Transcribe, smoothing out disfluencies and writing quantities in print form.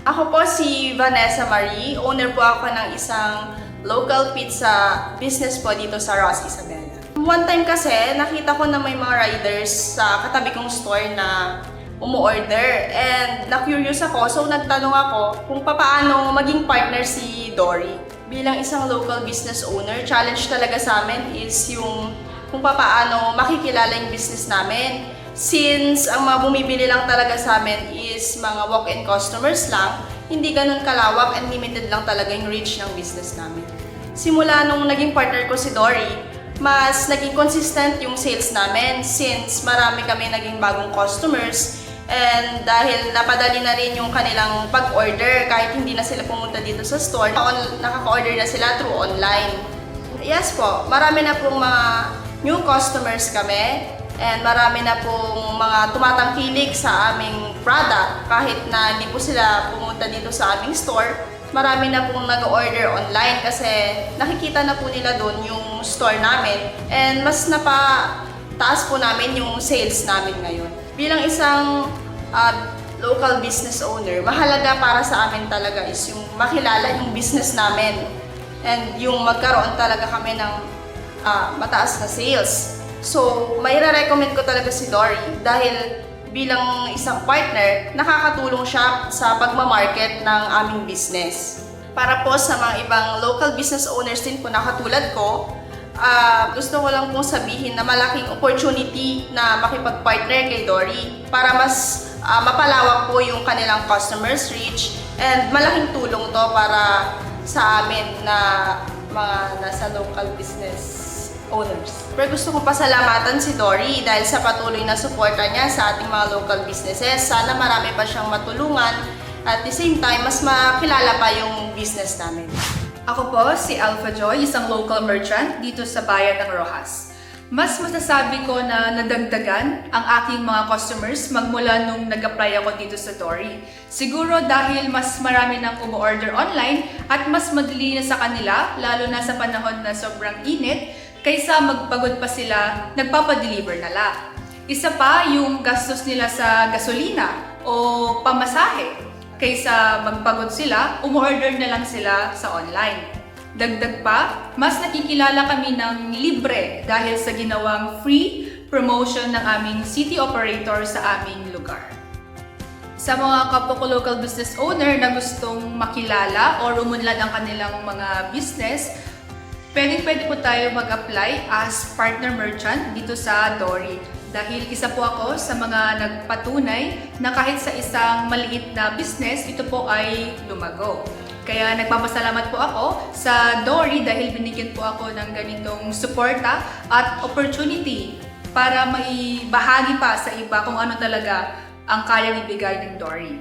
Ako po si Vanessa Marie. Owner po ako ng isang local pizza business po dito sa Ross Isabela. One time kasi, nakita ko na may mga riders sa katabi kong store na umu-order. And na-curious ako, so nagtanong ako kung paano maging partner si Dory. Bilang isang local business owner, challenge talaga sa amin is yung kung paano makikilala yung business namin. Since ang mga bumibili lang talaga sa amin is mga walk-in customers lang, hindi ganun kalawak and limited lang talaga yung reach ng business namin. Simula nung naging partner ko si Dory, mas naging consistent yung sales namin since marami kami naging bagong customers and dahil napadali na rin yung kanilang pag-order kahit hindi na sila pumunta dito sa store, nakaka-order na sila through online. Yes po, marami na pong mga new customers kami and marami na pong mga tumatangkilik sa aming product kahit na hindi po sila pumunta dito sa aming store. Marami na pong nag-order online kasi nakikita na po nila doon yung store namin and mas napataas po namin yung sales namin ngayon. Bilang isang local business owner, mahalaga para sa amin talaga is yung makilala yung business namin and yung magkaroon talaga kami ng mataas na sales. So, may recommend ko talaga si Dory dahil bilang isang partner, nakakatulong siya sa pagmamarket ng aming business. Para po sa mga ibang local business owners din po na katulad ko, gusto ko lang pong sabihin na malaking opportunity na makipag-partner kay Dory para mas mapalawak po yung kanilang customers reach and malaking tulong to para sa amin na mga nasa local business owners. Pero gusto kong pasalamatan si Dory dahil sa patuloy na suporta niya sa ating mga local businesses. Sana marami pa siyang matulungan at the same time, mas makilala pa yung business namin. Ako po si Alpha Joy, isang local merchant dito sa bayan ng Rojas. Mas masasabi ko na nadagdagan ang aking mga customers magmula nung nag-apply ako dito sa Dory. Siguro dahil mas marami nang umu-order online at mas madali na sa kanila, lalo na sa panahon na sobrang init, kaysa magpagod pa sila, nagpapadeliver na lang. Isa pa yung gastos nila sa gasolina o pamasahe. Kaysa magpagod sila, umu-order na lang sila sa online. Dagdag pa, mas nakikilala kami ng libre dahil sa ginawang free promotion ng aming city operator sa aming lugar. Sa mga kapwa ko local business owner na gustong makilala o umunlad ang kanilang mga business, pwede po tayo mag-apply as partner merchant dito sa Dory. Dahil isa po ako sa mga nagpatunay na kahit sa isang maliit na business, ito po ay lumago. Kaya nagpapasalamat po ako sa Dory dahil binigyan po ako ng ganitong suporta at opportunity para maibahagi pa sa iba kung ano talaga ang kayang ibigay ng Dory.